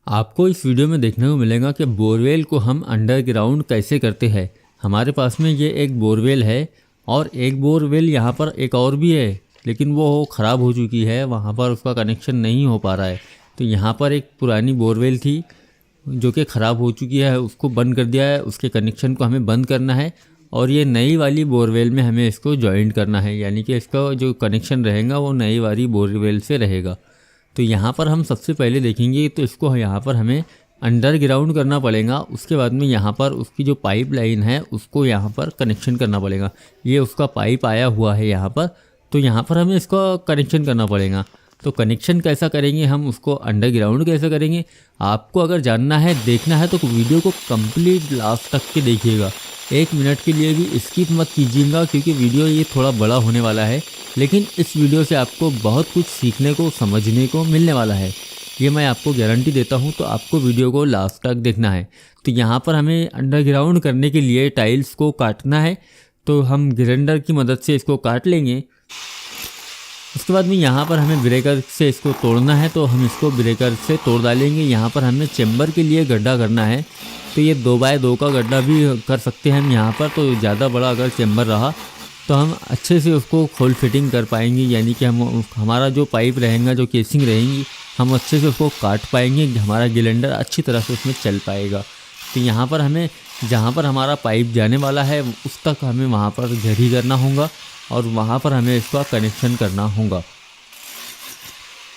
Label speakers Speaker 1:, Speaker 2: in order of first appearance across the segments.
Speaker 1: आपको इस वीडियो में देखने को मिलेगा कि बोरवेल को हम अंडरग्राउंड कैसे करते हैं। हमारे पास में ये एक बोरवेल है और एक बोरवेल यहाँ पर एक और भी है, लेकिन वो ख़राब हो चुकी है, वहाँ पर उसका कनेक्शन नहीं हो पा रहा है। तो यहाँ पर एक पुरानी बोरवेल थी जो कि ख़राब हो चुकी है, उसको बंद कर दिया है, उसके कनेक्शन को हमें बंद करना है और ये नई वाली बोरवेल में हमें इसको जॉइंट करना है, यानी कि इसका जो कनेक्शन रहेगा वो नई वाली बोरवेल से रहेगा। तो यहाँ पर हम सबसे पहले देखेंगे तो इसको यहाँ पर हमें अंडरग्राउंड करना पड़ेगा। उसके बाद में यहाँ पर उसकी जो पाइप लाइन है उसको यहाँ पर कनेक्शन करना पड़ेगा। ये उसका पाइप आया हुआ है यहाँ पर, तो यहाँ पर हमें इसको कनेक्शन करना पड़ेगा। तो कनेक्शन कैसा करेंगे, हम उसको अंडरग्राउंड कैसे करेंगे, आपको अगर जानना है, देखना है तो वीडियो को कंप्लीट लास्ट तक के देखिएगा। 1 मिनट के लिए भी स्किप मत कीजिएगा, क्योंकि वीडियो ये थोड़ा बड़ा होने वाला है, लेकिन इस वीडियो से आपको बहुत कुछ सीखने को, समझने को मिलने वाला है, ये मैं आपको गारंटी देता हूँ। तो आपको वीडियो को लास्ट तक देखना है। तो यहाँ पर हमें अंडरग्राउंड करने के लिए टाइल्स को काटना है, तो हम ग्राइंडर की मदद से इसको काट लेंगे। उसके बाद में यहाँ पर हमें ब्रेकर से इसको तोड़ना है, तो हम इसको ब्रेकर से तोड़ डालेंगे। यहाँ पर हमें चेम्बर के लिए गड्ढा करना है, तो ये 2x2 का गड्ढा भी कर सकते हैं हम यहाँ पर। तो ज़्यादा बड़ा अगर चेम्बर रहा तो हम अच्छे से उसको खोल फिटिंग कर पाएंगे, यानी कि हम हमारा जो पाइप रहेगा, जो केसिंग रहेंगी, हम अच्छे से उसको काट पाएंगे, हमारा ग्राइंडर अच्छी तरह से उसमें चल पाएगा। तो यहाँ पर हमें जहाँ पर हमारा पाइप जाने वाला है उस तक हमें वहाँ पर झरी करना होगा और वहाँ पर हमें इसका कनेक्शन करना होगा।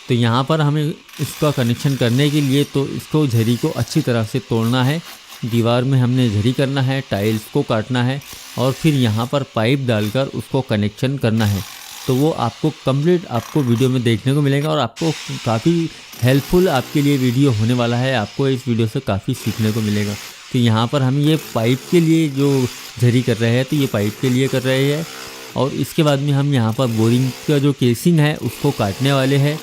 Speaker 1: तो यहाँ पर हमें इसका कनेक्शन करने के लिए तो इसको झरी को अच्छी तरह से तोड़ना है, दीवार में हमने झरी करना है, टाइल्स को काटना है और फिर यहाँ पर पाइप डालकर उसको कनेक्शन करना है। तो वो आपको कंप्लीट आपको वीडियो में देखने को मिलेगा और आपको काफ़ी हेल्पफुल आपके लिए वीडियो होने वाला है। आपको इस वीडियो से काफ़ी सीखने को मिलेगा। तो यहाँ पर हम ये पाइप के लिए जो झरी कर रहे हैं, तो ये पाइप के लिए कर रहे हैं और इसके बाद में हम यहाँ पर बोरिंग का जो केसिंग है उसको काटने वाले हैं।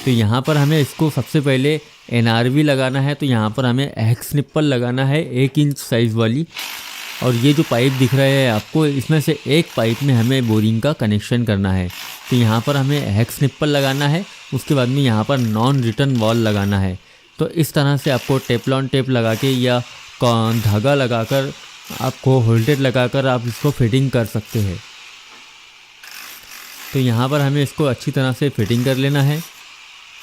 Speaker 1: तो यहाँ पर हमें इसको सबसे पहले NRV लगाना है, तो यहाँ पर हमें हेक्स निप्पल लगाना है 1 इंच साइज़ वाली। और ये जो पाइप दिख रहा है आपको, इसमें से एक पाइप में हमें बोरिंग का कनेक्शन करना है। तो यहाँ पर हमें हेक्स निप्पल लगाना है, उसके बाद में यहाँ पर नॉन रिटर्न वॉल लगाना है। तो इस तरह से आपको टेपलॉन टेप लगा के या धागा लगाकर, आपको होल्डेड लगाकर आप इसको फिटिंग कर सकते हैं। तो यहाँ पर हमें इसको अच्छी तरह से फिटिंग कर लेना है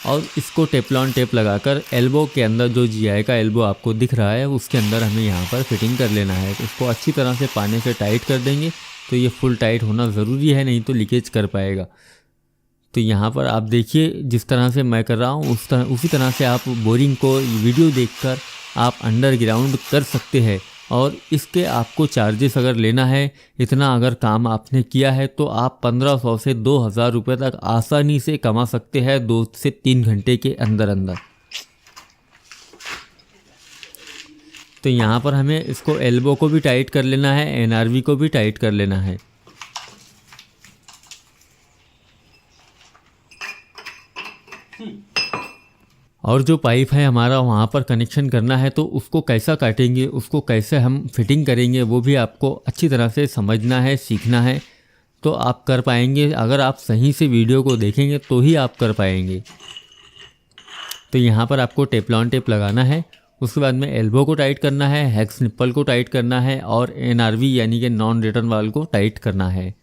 Speaker 1: और इसको टेपलॉन टेप लगाकर एल्बो के अंदर, जो GI का एल्बो आपको दिख रहा है उसके अंदर हमें यहाँ पर फिटिंग कर लेना है। तो इसको अच्छी तरह से पानी से टाइट कर देंगे। तो ये फुल टाइट होना ज़रूरी है, नहीं तो लीकेज कर पाएगा। तो यहाँ पर आप देखिए, जिस तरह से मैं कर रहा हूँ उसी तरह से आप बोरिंग को वीडियो देखकर आप अंडरग्राउंड कर सकते हैं। और इसके आपको चार्जेस अगर लेना है, इतना अगर काम आपने किया है, तो आप 1500 से 2000 रुपये तक आसानी से कमा सकते हैं 2 से 3 घंटे के अंदर अंदर। तो यहाँ पर हमें इसको एल्बो को भी टाइट कर लेना है, NRV को भी टाइट कर लेना है। और जो पाइप है हमारा वहाँ पर कनेक्शन करना है, तो उसको कैसा काटेंगे, उसको कैसे हम फिटिंग करेंगे, वो भी आपको अच्छी तरह से समझना है, सीखना है। तो आप कर पाएंगे, अगर आप सही से वीडियो को देखेंगे तो ही आप कर पाएंगे। तो यहाँ पर आपको टेपलॉन टेप लगाना है, उसके बाद में एल्बो को टाइट करना है, हेक्स निप्पल को टाइट करना है और NRV यानी कि नॉन रिटर्न वाल को टाइट करना है।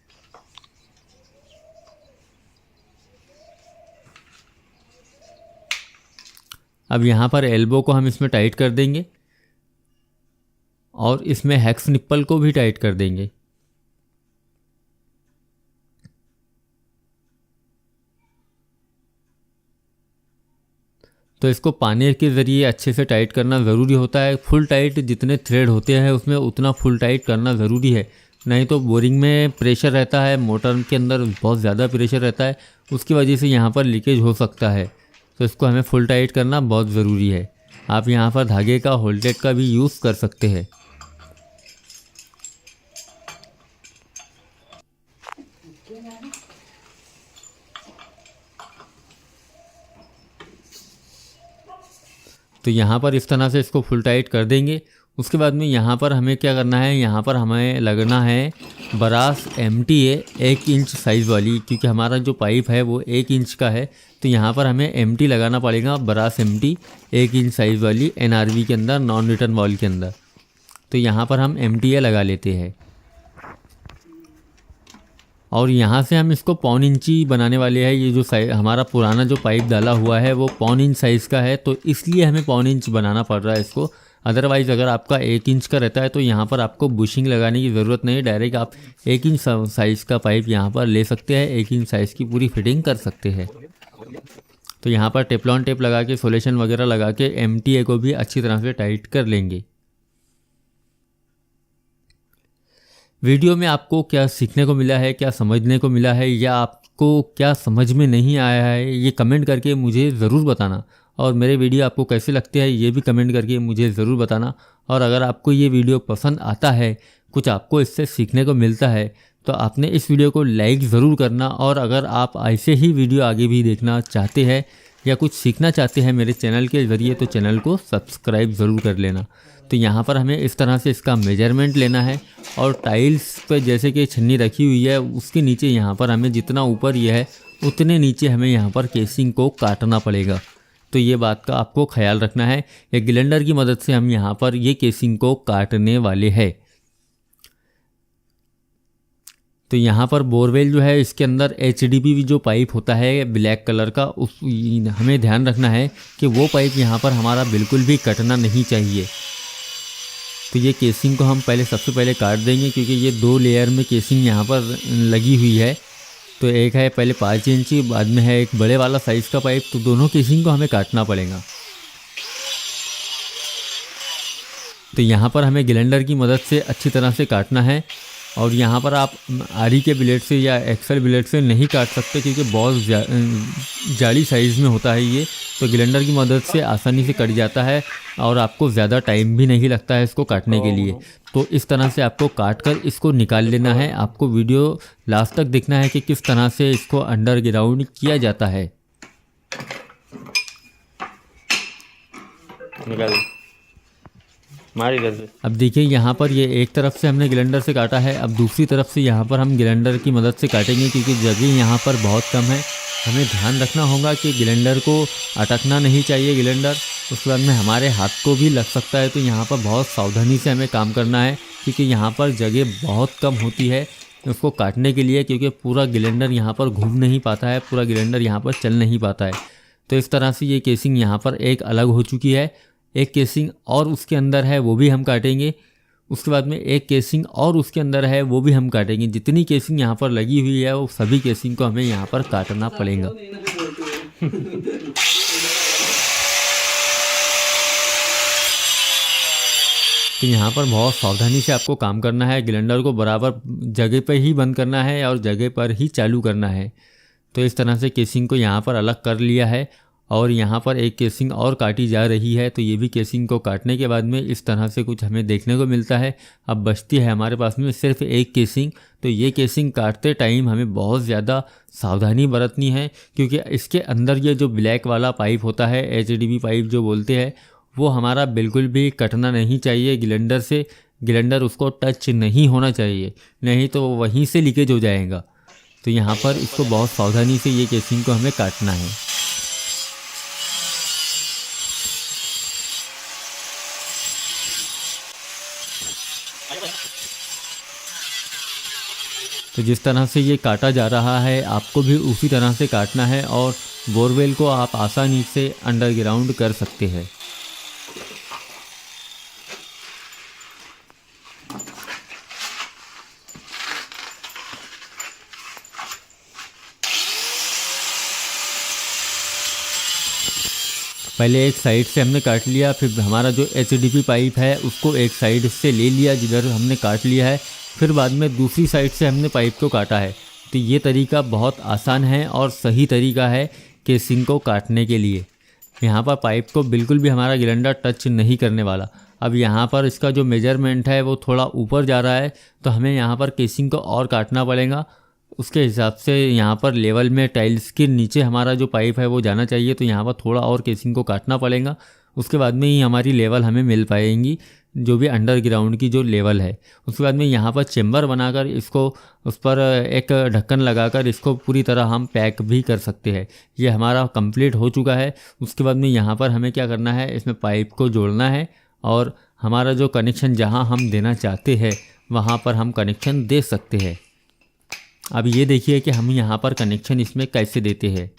Speaker 1: अब यहाँ पर एल्बो को हम इसमें टाइट कर देंगे और इसमें हेक्स निप्पल को भी टाइट कर देंगे। तो इसको पानी के ज़रिए अच्छे से टाइट करना ज़रूरी होता है। फुल टाइट जितने थ्रेड होते हैं उसमें उतना फुल टाइट करना ज़रूरी है, नहीं तो बोरिंग में प्रेशर रहता है, मोटर के अंदर बहुत ज़्यादा प्रेशर रहता है, उसकी वजह से यहाँ पर लीकेज हो सकता है। तो इसको हमें फुल टाइट करना बहुत ज़रूरी है। आप यहाँ पर धागे का, होल्डेड का भी यूज़ कर सकते हैं। तो यहाँ पर इस तरह से इसको फुल टाइट कर देंगे। उसके बाद में यहाँ पर हमें क्या करना है, यहाँ पर हमें लगना है ब्रास MTA 1 इंच साइज़ वाली, क्योंकि हमारा जो पाइप है वो 1 इंच का है। तो यहाँ पर हमें MT लगाना पड़ेगा, ब्रास MT 1 इंच साइज़ वाली NRV के अंदर, नॉन रिटर्न वॉल के अंदर। तो यहाँ पर हम MTA लगा लेते हैं और यहाँ से हम इसको 1.25 इंची बनाने वाले हैं। ये जो हमारा पुराना जो पाइप डाला हुआ है वो 1.25 इंच साइज़ का है, तो इसलिए हमें 1.25 इंच बनाना पड़ रहा है इसको। अदरवाइज़ अगर आपका 1 इंच का रहता है तो यहाँ पर आपको बुशिंग लगाने की ज़रूरत नहीं है, डायरेक्ट आप 1 इंच साइज़ का पाइप यहाँ पर ले सकते हैं, 1 इंच साइज़ की पूरी फिटिंग कर सकते हैं। तो यहाँ पर टेफ्लॉन टेप लगा के, सोल्यूशन वगैरह लगा के MTA को भी अच्छी तरह से टाइट कर लेंगे। वीडियो में आपको क्या सीखने को मिला है, क्या समझने को मिला है, या आपको क्या समझ में नहीं आया है, ये कमेंट करके मुझे ज़रूर बताना। और मेरे वीडियो आपको कैसे लगते हैं ये भी कमेंट करके मुझे ज़रूर बताना। और अगर आपको ये वीडियो पसंद आता है, कुछ आपको इससे सीखने को मिलता है, तो आपने इस वीडियो को लाइक ज़रूर करना। और अगर आप ऐसे ही वीडियो आगे भी देखना चाहते हैं या कुछ सीखना चाहते हैं मेरे चैनल के ज़रिए, तो चैनल को सब्सक्राइब ज़रूर कर लेना। तो यहाँ पर हमें इस तरह से इसका मेजरमेंट लेना है और टाइल्स पर जैसे कि छन्नी रखी हुई है उसके नीचे यहाँ पर हमें जितना ऊपर ये है उतने नीचे हमें यहाँ पर केसिंग को काटना पड़ेगा। तो ये बात का आपको ख्याल रखना है। एक ग्राइंडर की मदद से हम यहाँ पर ये केसिंग को काटने वाले हैं। तो यहाँ पर बोरवेल जो है इसके अंदर HDPE जो पाइप होता है ब्लैक कलर का, उस हमें ध्यान रखना है कि वो पाइप यहाँ पर हमारा बिल्कुल भी कटना नहीं चाहिए। तो ये केसिंग को हम सबसे पहले काट देंगे, क्योंकि ये 2 लेयर में केसिंग यहाँ पर लगी हुई है। तो एक है पहले 5 इंची, बाद में है एक बड़े वाला साइज़ का पाइप, तो दोनों केसिंग को हमें काटना पड़ेगा। तो यहाँ पर हमें ग्राइंडर की मदद से अच्छी तरह से काटना है। और यहाँ पर आप आरी के ब्लेड से या एक्सल ब्लेड से नहीं काट सकते, क्योंकि बहुत जाली साइज़ में होता है ये। तो ग्राइंडर की मदद से आसानी से कट जाता है और आपको ज़्यादा टाइम भी नहीं लगता है इसको काटने के लिए। तो इस तरह से आपको काट कर इसको निकाल लेना है। आपको वीडियो लास्ट तक देखना है कि किस तरह से इसको अंडरग्राउंड किया जाता है। निकाल मार इधर से। अब देखिए यहाँ पर ये एक तरफ से हमने ग्राइंडर से काटा है, अब दूसरी तरफ से यहाँ पर हम ग्राइंडर की मदद से काटेंगे, क्योंकि जगह यहाँ पर बहुत कम है। हमें ध्यान रखना होगा कि ग्राइंडर को अटकना नहीं चाहिए ग्राइंडर, उसके बाद में हमारे हाथ को भी लग सकता है। तो यहाँ पर बहुत सावधानी से हमें काम करना है, क्योंकि यहाँ पर जगह बहुत कम होती है उसको काटने के लिए, क्योंकि पूरा ग्राइंडर यहाँ पर घूम नहीं पाता है, पूरा ग्राइंडर यहाँ पर चल नहीं पाता है। तो इस तरह से ये केसिंग यहाँ पर एक अलग हो चुकी है। एक केसिंग और उसके अंदर है वो भी हम काटेंगे। उसके बाद में एक केसिंग और उसके अंदर है वो भी हम काटेंगे। जितनी केसिंग यहाँ पर लगी हुई है वो सभी केसिंग को हमें यहाँ पर काटना पड़ेगा। तो यहाँ पर बहुत सावधानी से आपको काम करना है। ग्राइंडर को बराबर जगह पर ही बंद करना है और जगह पर ही चालू करना है। तो इस तरह से केसिंग को यहाँ पर अलग कर लिया है और यहाँ पर एक केसिंग और काटी जा रही है। तो ये भी केसिंग को काटने के बाद में इस तरह से कुछ हमें देखने को मिलता है। अब बचती है हमारे पास में सिर्फ एक केसिंग। तो ये केसिंग काटते टाइम हमें बहुत ज़्यादा सावधानी बरतनी है, क्योंकि इसके अंदर ये जो ब्लैक वाला पाइप होता है HDPE पाइप जो बोलते हैं, वो हमारा बिल्कुल भी कटना नहीं चाहिए ग्राइंडर से। ग्राइंडर उसको टच नहीं होना चाहिए, नहीं तो वहीं से लीकेज हो जाएगा। तो यहाँ पर इसको बहुत सावधानी से ये केसिंग को हमें काटना है। तो जिस तरह से ये काटा जा रहा है आपको भी उसी तरह से काटना है और बोरवेल को आप आसानी से अंडरग्राउंड कर सकते हैं। पहले एक साइड से हमने काट लिया, फिर हमारा जो HDPE पाइप है उसको एक साइड से ले लिया जिधर हमने काट लिया है, फिर बाद में दूसरी साइड से हमने पाइप को काटा है। तो ये तरीका बहुत आसान है और सही तरीका है केसिंग को काटने के लिए। यहाँ पर पाइप को बिल्कुल भी हमारा ग्राइंडर टच नहीं करने वाला। अब यहाँ पर इसका जो मेजरमेंट है वो थोड़ा ऊपर जा रहा है, तो हमें यहाँ पर केसिंग को और काटना पड़ेगा। उसके हिसाब से यहाँ पर लेवल में टाइल्स के नीचे हमारा जो पाइप है वो जाना चाहिए, तो यहाँ पर थोड़ा और केसिंग को काटना पड़ेगा। उसके बाद में ही हमारी लेवल हमें मिल पाएंगी, जो भी अंडरग्राउंड की जो लेवल है। उसके बाद में यहाँ पर चेम्बर बनाकर इसको उस पर एक ढक्कन लगाकर इसको पूरी तरह हम पैक भी कर सकते हैं। ये हमारा कंप्लीट हो चुका है। उसके बाद में यहाँ पर हमें क्या करना है, इसमें पाइप को जोड़ना है और हमारा जो कनेक्शन जहाँ हम देना चाहते हैं वहाँ पर हम कनेक्शन दे सकते हैं। अब ये देखिए कि हम यहाँ पर कनेक्शन इसमें कैसे देते हैं।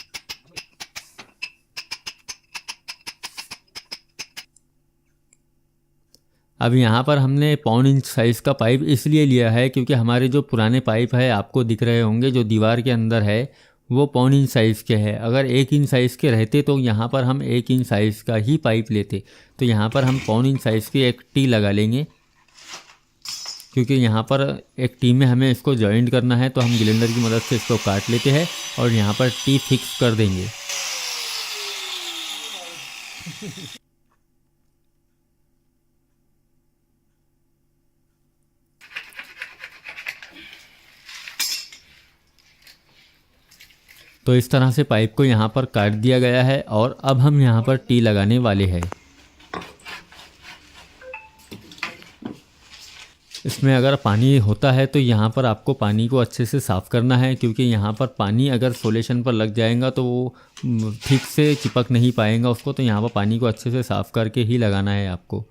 Speaker 1: अब यहाँ पर हमने 1.25 इंच साइज़ का पाइप इसलिए लिया है क्योंकि हमारे जो पुराने पाइप है आपको दिख रहे होंगे जो दीवार के अंदर है वो 1.25 इंच साइज़ के है। अगर 1 इंच साइज़ के रहते तो यहाँ पर हम 1 इंच साइज़ का ही पाइप लेते। तो यहाँ पर हम 1.25 इंच साइज़ की एक टी लगा लेंगे, क्योंकि यहाँ पर एक टी में हमें इसको जॉइंट करना है। तो हम ग्राइंडर की मदद से इसको काट लेते हैं और यहाँ पर टी फिक्स कर देंगे। तो इस तरह से पाइप को यहाँ पर काट दिया गया है और अब हम यहाँ पर टी लगाने वाले हैं। इसमें अगर पानी होता है तो यहाँ पर आपको पानी को अच्छे से साफ़ करना है, क्योंकि यहाँ पर पानी अगर सोलेशन पर लग जाएगा तो वो ठीक से चिपक नहीं पाएगा उसको। तो यहाँ पर पानी को अच्छे से साफ़ करके ही लगाना है आपको।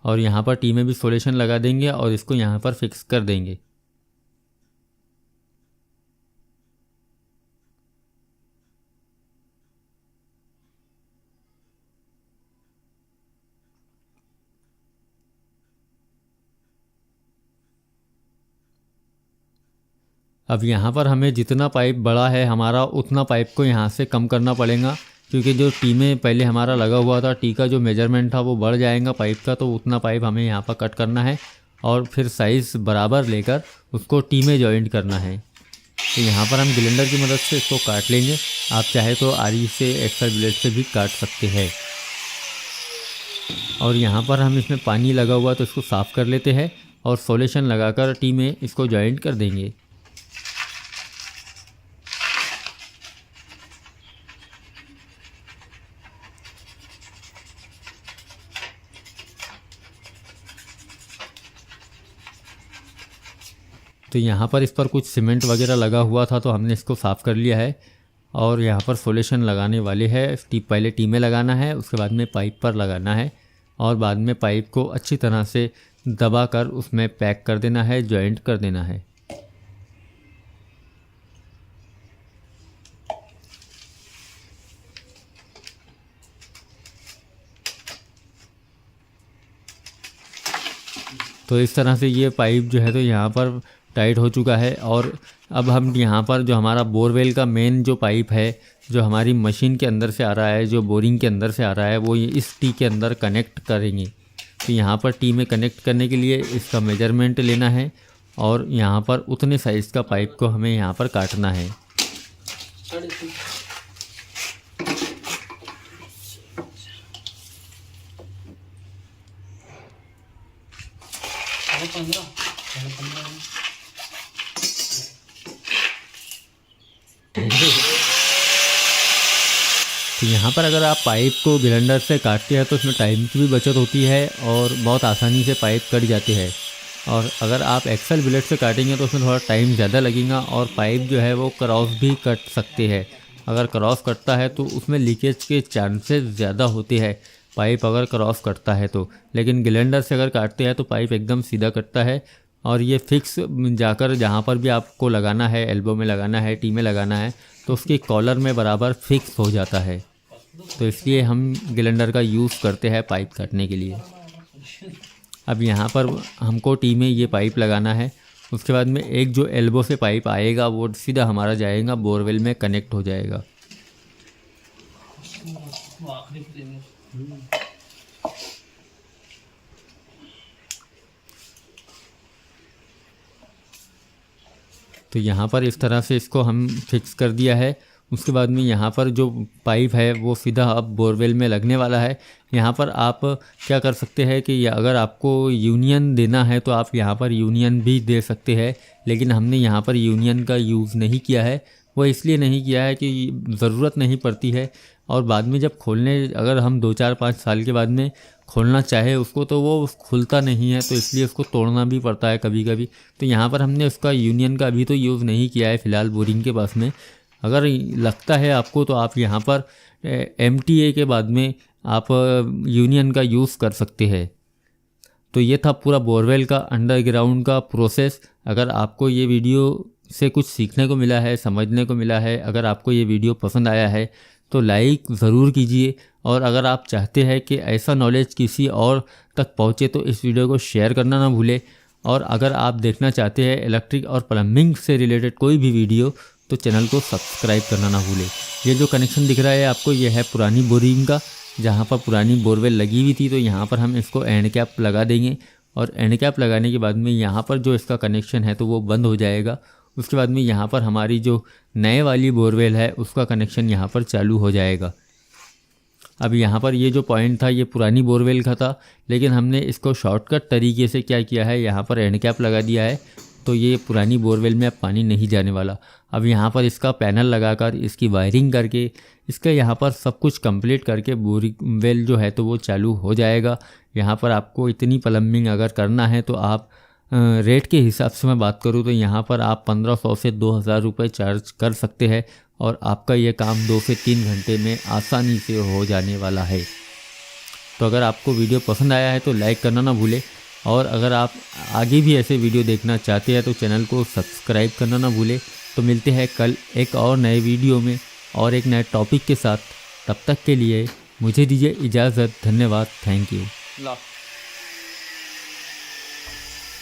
Speaker 1: और यहाँ पर टी में भी सोलेशन लगा देंगे और इसको यहाँ पर फिक्स कर देंगे। अब यहाँ पर हमें जितना पाइप बड़ा है हमारा उतना पाइप को यहाँ से कम करना पड़ेगा, क्योंकि जो टी में पहले हमारा लगा हुआ था टी का जो मेजरमेंट था वो बढ़ जाएगा पाइप का। तो उतना पाइप हमें यहाँ पर कट करना है और फिर साइज़ बराबर लेकर उसको टी में जॉइंट करना है। तो यहाँ पर हम ग्राइंडर की मदद से इसको काट लेंगे। आप चाहे तो आरी से एक्स्ट्रा ब्लेड से भी काट सकते हैं। और यहाँ पर हम इसमें पानी लगा हुआ तो इसको साफ़ कर लेते हैं और सोल्यूशन लगाकर टी में इसको जॉइंट कर देंगे। तो यहाँ पर इस पर कुछ सीमेंट वगैरह लगा हुआ था तो हमने इसको साफ़ कर लिया है और यहाँ पर सोल्यूशन लगाने वाले हैं। पहले टी में लगाना है, उसके बाद में पाइप पर लगाना है और बाद में पाइप को अच्छी तरह से दबाकर उसमें पैक कर देना है, जॉइंट कर देना है। तो इस तरह से ये पाइप जो है तो यहाँ पर टाइट हो चुका है। और अब हम यहाँ पर जो हमारा बोरवेल का मेन जो पाइप है जो हमारी मशीन के अंदर से आ रहा है, जो बोरिंग के अंदर से आ रहा है, वो ये इस टी के अंदर कनेक्ट करेंगे। तो यहाँ पर टी में कनेक्ट करने के लिए इसका मेजरमेंट लेना है और यहाँ पर उतने साइज़ का पाइप को हमें यहाँ पर काटना है। तो यहाँ पर अगर आप पाइप को ग्राइंडर से काटते हैं तो उसमें टाइम की भी बचत होती है और बहुत आसानी से पाइप कट जाते हैं। और अगर आप एक्सल ब्लेड से काटेंगे तो उसमें थोड़ा टाइम ज़्यादा लगेगा और पाइप जो है वो क्रॉस भी कट सकते हैं। अगर क्रॉस कटता है तो उसमें लीकेज के चांसेस ज़्यादा होते हैं पाइप अगर क्रॉस कटता है तो। लेकिन ग्राइंडर से अगर काटते हैं तो पाइप एकदम सीधा कटता है और ये फिक्स जाकर जहाँ पर भी आपको लगाना है, एल्बो में लगाना है, टी में लगाना है, तो उसके कॉलर में बराबर फिक्स हो जाता है। तो इसलिए हम ग्राइंडर का यूज़ करते हैं पाइप काटने के लिए। अब यहाँ पर हमको टी में ये पाइप लगाना है। उसके बाद में एक जो एल्बो से पाइप आएगा वो सीधा हमारा जाएगा बोरवेल में कनेक्ट हो जाएगा। तो यहाँ पर इस तरह से इसको हम फिक्स कर दिया है। उसके बाद में यहाँ पर जो पाइप है वो सीधा अब बोरवेल में लगने वाला है। यहाँ पर आप क्या कर सकते हैं कि अगर आपको यूनियन देना है तो आप यहाँ पर यूनियन भी दे सकते हैं, लेकिन हमने यहाँ पर यूनियन का यूज़ नहीं किया है। वो इसलिए नहीं किया है कि ज़रूरत नहीं पड़ती है, और बाद में जब खोलने अगर हम 2 4 5 साल के बाद में खोलना चाहे उसको तो वो खुलता नहीं है, तो इसलिए उसको तोड़ना भी पड़ता है कभी कभी। तो यहाँ पर हमने उसका यूनियन का अभी तो यूज़ नहीं किया है फ़िलहाल बोरिंग के पास में। अगर लगता है आपको तो आप यहाँ पर MTA के बाद में आप यूनियन का यूज़ कर सकते हैं। तो ये था पूरा बोरवेल का अंडरग्राउंड का प्रोसेस। अगर आपको ये वीडियो से कुछ सीखने को मिला है, समझने को मिला है, अगर आपको ये वीडियो पसंद आया है तो लाइक ज़रूर कीजिए, और अगर आप चाहते हैं कि ऐसा नॉलेज किसी और तक पहुँचे तो इस वीडियो को शेयर करना ना भूलें। और अगर आप देखना चाहते हैं इलेक्ट्रिक और प्लम्बिंग से रिलेटेड कोई भी वीडियो तो चैनल को सब्सक्राइब करना ना भूलें। ये जो कनेक्शन दिख रहा है आपको, ये है पुरानी बोरिंग का, जहाँ पर पुरानी बोरवेल लगी हुई थी। तो यहाँ पर हम इसको एंड कैप लगा देंगे, और एंड कैप लगाने के बाद में यहाँ पर जो इसका कनेक्शन है तो वो बंद हो जाएगा। उसके बाद में यहाँ पर हमारी जो नए वाली बोरवेल है उसका कनेक्शन यहाँ पर चालू हो जाएगा। अब यहाँ पर ये जो पॉइंट था ये पुरानी बोरवेल का था, लेकिन हमने इसको शॉर्टकट तरीके से क्या किया है, यहाँ पर एंड कैप लगा दिया है, तो ये पुरानी बोरवेल में अब पानी नहीं जाने वाला। अब यहाँ पर इसका पैनल लगाकर इसकी वायरिंग करके इसका यहाँ पर सब कुछ कंप्लीट करके बोरवेल जो है तो वो चालू हो जाएगा। यहाँ पर आपको इतनी प्लम्बिंग अगर करना है तो आप रेट के हिसाब से मैं बात करूँ तो यहाँ पर आप 1500 से 2000 रुपये चार्ज कर सकते हैं, और आपका ये काम 2 से 3 घंटे में आसानी से हो जाने वाला है। तो अगर आपको वीडियो पसंद आया है तो लाइक करना ना भूलें, और अगर आप आगे भी ऐसे वीडियो देखना चाहते हैं तो चैनल को सब्सक्राइब करना ना भूलें। तो मिलते हैं कल एक और नए वीडियो में और एक नए टॉपिक के साथ। तब तक के लिए मुझे दीजिए इजाज़त। धन्यवाद। Thank you.